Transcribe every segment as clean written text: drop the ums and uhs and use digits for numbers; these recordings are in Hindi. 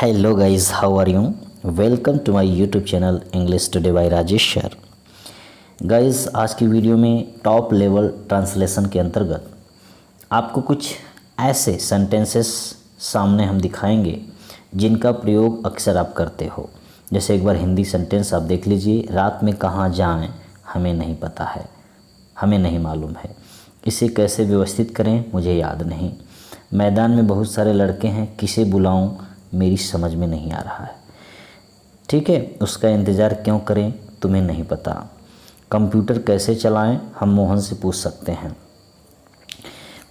Hello guys, how are you? Welcome to my YouTube channel English today by Rajesh sir. Guys, आज की वीडियो में टॉप लेवल ट्रांसलेशन के अंतर्गत आपको कुछ ऐसे सेंटेंसेस सामने हम दिखाएंगे जिनका प्रयोग अक्सर आप करते हो। जैसे एक बार हिंदी सेंटेंस आप देख लीजिए, रात में कहाँ जाएं हमें नहीं पता है, हमें नहीं मालूम है। इसे कैसे व्यवस्थित करें मुझे याद नहीं। मैदान में बहुत सारे लड़के हैं, किसे बुलाऊं मेरी समझ में नहीं आ रहा है। ठीक है, उसका इंतज़ार क्यों करें तुम्हें नहीं पता। कंप्यूटर कैसे चलाएं हम मोहन से पूछ सकते हैं।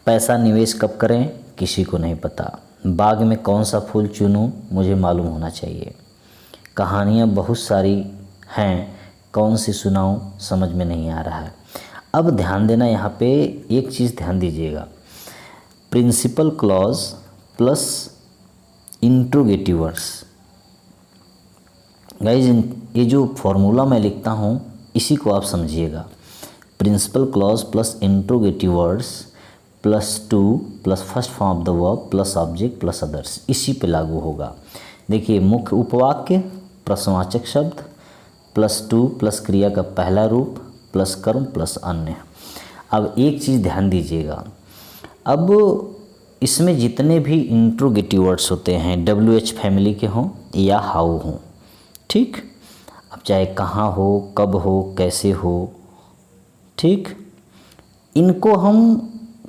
पैसा निवेश कब करें किसी को नहीं पता। बाग में कौन सा फूल चुनूं मुझे मालूम होना चाहिए। कहानियाँ बहुत सारी हैं, कौन सी सुनाऊं समझ में नहीं आ रहा है। अब ध्यान देना, यहाँ पे एक चीज़ ध्यान दीजिएगा, principal clause plus interrogative words. Guys, ये जो फॉर्मूला मैं लिखता हूँ इसी को आप समझिएगा। Principal clause plus interrogative words plus to plus first form of the verb plus object plus others, इसी पे लागू होगा। देखिए, मुख्य उपवाक्य प्रश्नवाचक शब्द प्लस टू प्लस क्रिया का पहला रूप प्लस कर्म प्लस अन्य। अब एक चीज़ ध्यान दीजिएगा, अब इसमें जितने भी इंट्रोगेटिव वर्ड्स होते हैं WH फैमिली के हों या हाउ हों, ठीक, अब चाहे कहाँ हो, कब हो, कैसे हो, ठीक, इनको हम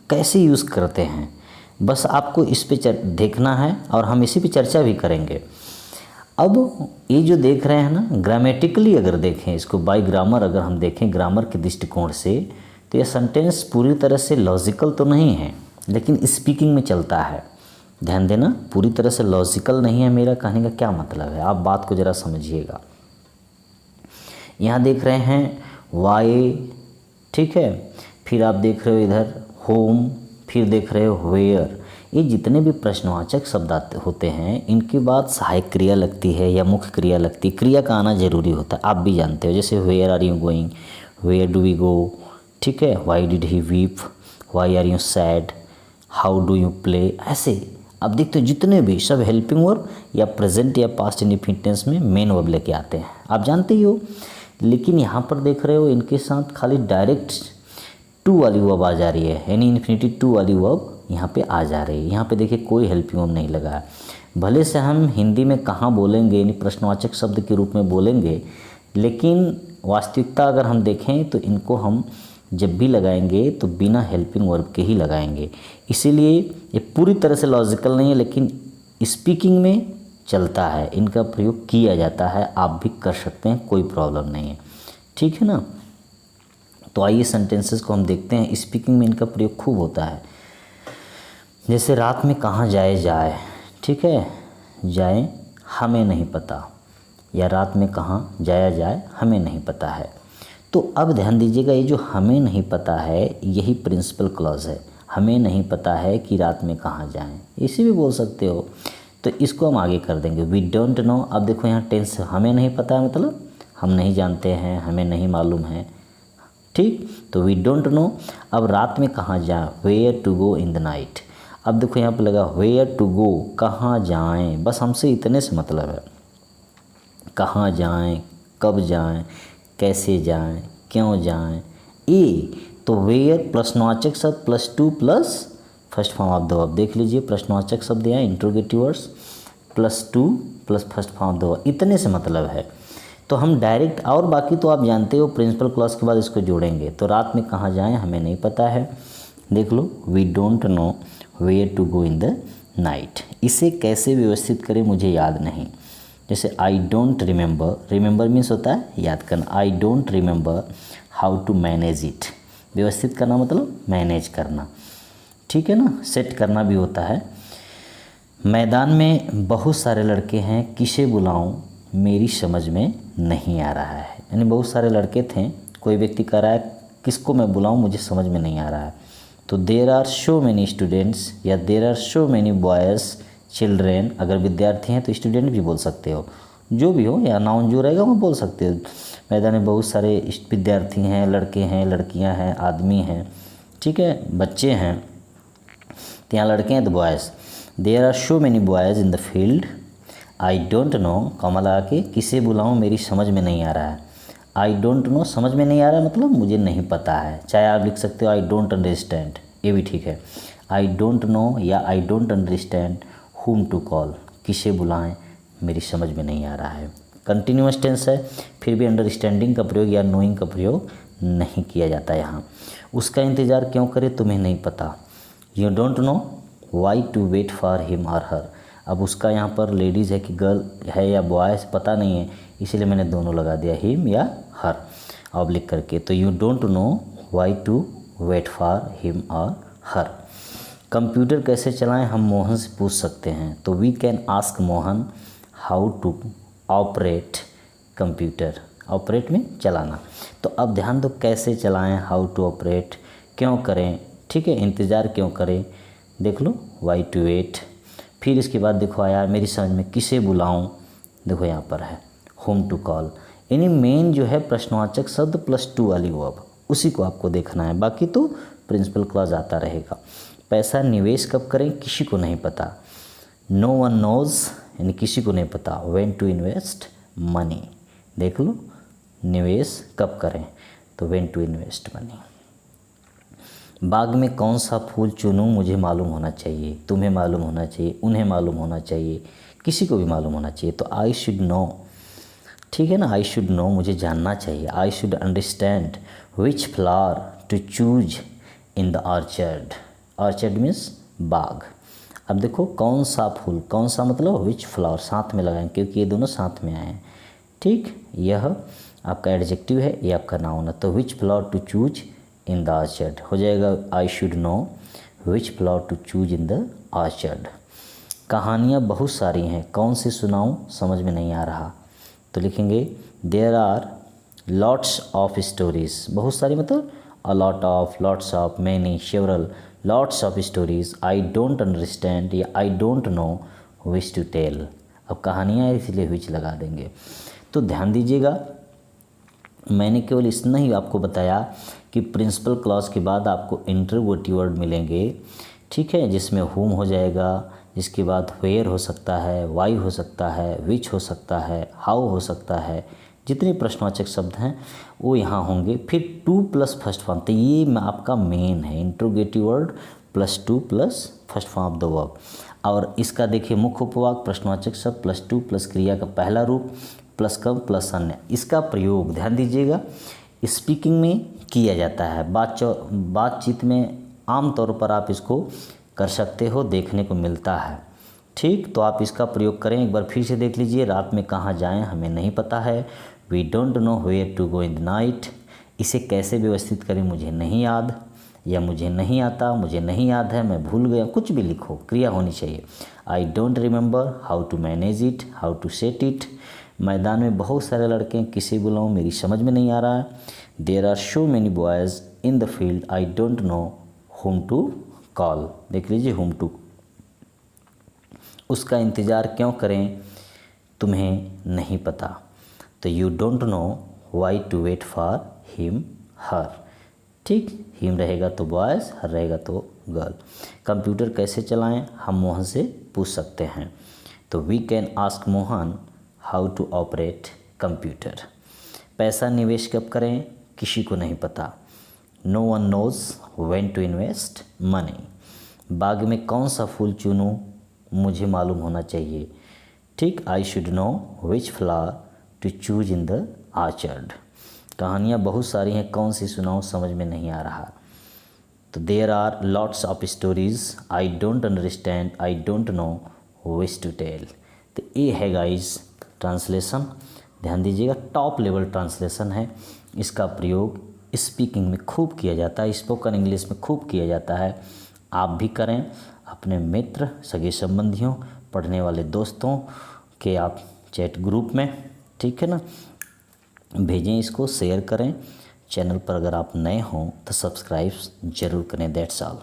कैसे यूज़ करते हैं बस आपको इस पे देखना है और हम इसी पे चर्चा भी करेंगे। अब ये जो देख रहे हैं ना, ग्रामेटिकली अगर देखें इसको, बाय ग्रामर अगर हम देखें ग्रामर के दृष्टिकोण से, तो यह सेंटेंस पूरी तरह से लॉजिकल तो नहीं है लेकिन स्पीकिंग में चलता है। ध्यान देना, पूरी तरह से लॉजिकल नहीं है। मेरा कहने का क्या मतलब है, आप बात को ज़रा समझिएगा। यहाँ देख रहे हैं वाई, ठीक है, फिर आप देख रहे हो इधर होम, फिर देख रहे हो वेयर। ये जितने भी प्रश्नवाचक शब्द होते हैं इनके बाद सहायक क्रिया लगती है या मुख्य क्रिया लगती है। क्रिया का आना जरूरी होता है, आप भी जानते हो। जैसे where are you going, where do we go, ठीक है, why did he weep, why are you sad, how do you play. ऐसे अब देखते हो जितने भी सब हेल्पिंग वर्ब या प्रेजेंट या पास्ट इंडिफिनिटेंस में मेन वर्ब लेके आते हैं, आप जानते ही हो। लेकिन यहाँ पर देख रहे हो इनके साथ खाली डायरेक्ट टू वाली वर्ब आ जा रही है, यानी इन्फिनिटिव टू वाली वर्ब यहाँ पे आ जा रही है। यहाँ पे देखिए कोई हेल्पिंग वर्ब नहीं लगा है। भले से हम हिंदी में कहाँ बोलेंगे यानी प्रश्नवाचक शब्द के रूप में बोलेंगे, लेकिन वास्तविकता अगर हम देखें तो इनको हम जब भी लगाएंगे तो बिना हेल्पिंग वर्ब के ही लगाएंगे। इसीलिए ये पूरी तरह से लॉजिकल नहीं है लेकिन स्पीकिंग में चलता है, इनका प्रयोग किया जाता है। आप भी कर सकते हैं, कोई प्रॉब्लम नहीं है, ठीक है ना। तो आइए सेंटेंसेस को हम देखते हैं। स्पीकिंग में इनका प्रयोग खूब होता है। जैसे रात में कहाँ जाए, ठीक है, जाए हमें नहीं पता, या रात में कहाँ जाया जाए हमें नहीं पता है। तो अब ध्यान दीजिएगा, ये जो हमें नहीं पता है यही प्रिंसिपल क्लॉज है। हमें नहीं पता है कि रात में कहाँ जाएं, इसी भी बोल सकते हो। तो इसको हम आगे कर देंगे, वी डोंट नो। अब देखो यहाँ टेंस, हमें नहीं पता है मतलब हम नहीं जानते हैं, हमें नहीं मालूम है, ठीक। तो वी डोंट नो। अब रात में कहाँ जाएं, where to go in the night. अब देखो यहाँ पर लगा वेयर टू गो, कहाँ जाएँ, बस हमसे इतने से मतलब है। कहाँ जाएँ, कब जाएँ, कैसे जाएं, क्यों जाएं। ए तो वेयर प्रश्नवाचक शब्द plus to plus first form of the verb. देख लीजिए प्रश्नवाचक शब्द यहाँ interrogative words plus to plus first form of the verb, इतने से मतलब है। तो हम डायरेक्ट, और बाकी तो आप जानते हो प्रिंसिपल क्लॉज के बाद इसको जोड़ेंगे। तो रात में कहाँ जाएं हमें नहीं पता है, देख लो we don't know where to go in the night. इसे कैसे व्यवस्थित करें मुझे याद नहीं। जैसे I don't remember, remember means होता है याद करना। I don't remember how to manage it, व्यवस्थित करना मतलब मैनेज करना, ठीक है ना, सेट करना भी होता है। मैदान में बहुत सारे लड़के हैं, किसे बुलाऊं मेरी समझ में नहीं आ रहा है। यानी बहुत सारे लड़के थे, कोई व्यक्ति कह रहा है किसको मैं बुलाऊं मुझे समझ में नहीं आ रहा है। तो there are so many students या there are so many boys children, अगर विद्यार्थी हैं तो स्टूडेंट भी बोल सकते हो, जो भी हो, या नाउन जो रहेगा वो बोल सकते हो। मैदान में बहुत सारे विद्यार्थी हैं, लड़के हैं, लड़कियां हैं, आदमी हैं, ठीक है, बच्चे हैं। तो यहाँ लड़के हैं तो boys, there are so many boys in the field. I don't know comma लगा के किसे बुलाऊं मेरी समझ में नहीं आ रहा है। आई डोंट नो समझ में नहीं आ रहा है मतलब मुझे नहीं पता है। चाहे आप लिख सकते हो आई डोंट अंडरस्टैंड, ये भी ठीक है। आई डोंट नो या I don't understand whom to call, किसे बुलाएं मेरी समझ में नहीं आ रहा है। कंटिन्यूअस टेंस है, फिर भी अंडरस्टैंडिंग का प्रयोग या नोइंग का प्रयोग नहीं किया जाता यहाँ। उसका इंतज़ार क्यों करें तुम्हें नहीं पता। You don't know why to wait for him और हर। अब उसका यहाँ पर लेडीज़ है कि गर्ल है या बॉय पता नहीं है, इसीलिए मैंने दोनों लगा दिया, हिम या हर ऑब्लिक करके। तो you don't know why to wait for him और हर। कंप्यूटर कैसे चलाएं हम मोहन से पूछ सकते हैं। तो we can ask Mohan how to operate computer, operate में चलाना। तो अब ध्यान दो कैसे चलाएं, हाउ टू ऑपरेट, क्यों करें, ठीक है, इंतज़ार क्यों करें, देख लो वाई टू वेट। फिर इसके बाद देखो आया मेरी समझ में किसे बुलाऊं, देखो यहाँ पर है होम टू कॉल। यानी मेन जो है प्रश्नवाचक शब्द +2 वाली वर्ब, उसी को आपको देखना है, बाकी तो प्रिंसिपल क्लॉज आता रहेगा। पैसा निवेश कब करें किसी को नहीं पता। नो वन नोज़ यानी किसी को नहीं पता। व्हेन टू इन्वेस्ट मनी, देख लो निवेश कब करें तो व्हेन टू इन्वेस्ट मनी। बाग में कौन सा फूल चुनूं मुझे मालूम होना चाहिए, तुम्हें मालूम होना चाहिए, उन्हें मालूम होना चाहिए, किसी को भी मालूम होना चाहिए। तो आई शुड नो, ठीक है ना, आई शुड नो मुझे जानना चाहिए। I should understand which flower to choose in the orchard. Orchard means बाग। अब देखो कौन सा फूल, कौन सा मतलब विच फ्लावर साथ में लगाएं क्योंकि ये दोनों साथ में आए हैं, ठीक। यह आपका एडजेक्टिव है, ये आपका नाउन है। तो which flower to choose in the orchard हो जाएगा I should know which flower to choose in the orchard. कहानियाँ बहुत सारी हैं, कौन सी सुनाऊँ समझ में नहीं आ रहा। तो लिखेंगे there are lots of stories, बहुत सारी मतलब a lot of, lots of, many, several, lots of stories. I don't understand या I don't know which to tell. अब कहानियाँ है इसलिए विच लगा देंगे। तो ध्यान दीजिएगा, मैंने केवल इतना ही आपको बताया कि प्रिंसिपल क्लॉज के बाद आपको इंटरोगेटिव वर्ड मिलेंगे, ठीक है, जिसमें होम हो जाएगा, जिसके बाद वेयर हो सकता है, वाई हो सकता है, विच हो सकता है, हाउ हो सकता है, जितने प्रश्नवाचक शब्द हैं वो यहाँ होंगे। फिर 2 प्लस फर्स्ट फॉर्म, तो ये आपका मेन है interrogative word +2 plus first form of the verb. और इसका देखिए मुख्य उपवाक प्रश्नवाचक शब्द +2 प्लस क्रिया का पहला रूप प्लस कम प्लस अन्य। इसका प्रयोग ध्यान दीजिएगा स्पीकिंग में किया जाता है, बातचीत में आमतौर पर आप इसको कर सकते हो, देखने को मिलता है, ठीक। तो आप इसका प्रयोग करें। एक बार फिर से देख लीजिए, रात में कहाँ जाएं हमें नहीं पता है। We don't know where to go in the night. इसे कैसे व्यवस्थित करें मुझे नहीं याद, या मुझे नहीं आता, मुझे नहीं याद है, मैं भूल गया, कुछ भी लिखो, क्रिया होनी चाहिए। I don't remember how to manage it, how to set it. मैदान में बहुत सारे लड़के हैं, किसे बुलाऊं मेरी समझ में नहीं आ रहा है। There are so many boys in the field, I don't know whom to call. देख लीजिए होम टू। उसका इंतज़ार क्यों करें तुम्हें नहीं पता। तो you don't know why to wait for him her, ठीक। हिम रहेगा तो बॉयज़, हर रहेगा तो गर्ल। कंप्यूटर कैसे चलाएं हम मोहन से पूछ सकते हैं। तो we can ask Mohan how to operate computer. पैसा निवेश कब करें किसी को नहीं पता। No one knows when to invest money. बाग में कौन सा फूल चुनूं मुझे मालूम होना चाहिए, ठीक। I should know which flower to choose in the orchard. कहानियाँ बहुत सारी हैं, कौन सी सुनाऊँ समझ में नहीं आ रहा। तो there are lots of stories, I don't understand, I don't know which to tell. तो ये है गाइस ट्रांसलेशन, ध्यान दीजिएगा टॉप लेवल ट्रांसलेशन है। इसका प्रयोग स्पीकिंग में खूब किया जाता है, स्पोकन इंग्लिश में खूब किया जाता है। आप भी करें, अपने मित्र, सगे संबंधियों, पढ़ने वाले दोस्तों के आप चैट ग्रुप में, ठीक है ना, भेजें, इसको शेयर करें। चैनल पर अगर आप नए हों तो सब्सक्राइब जरूर करें। That's all.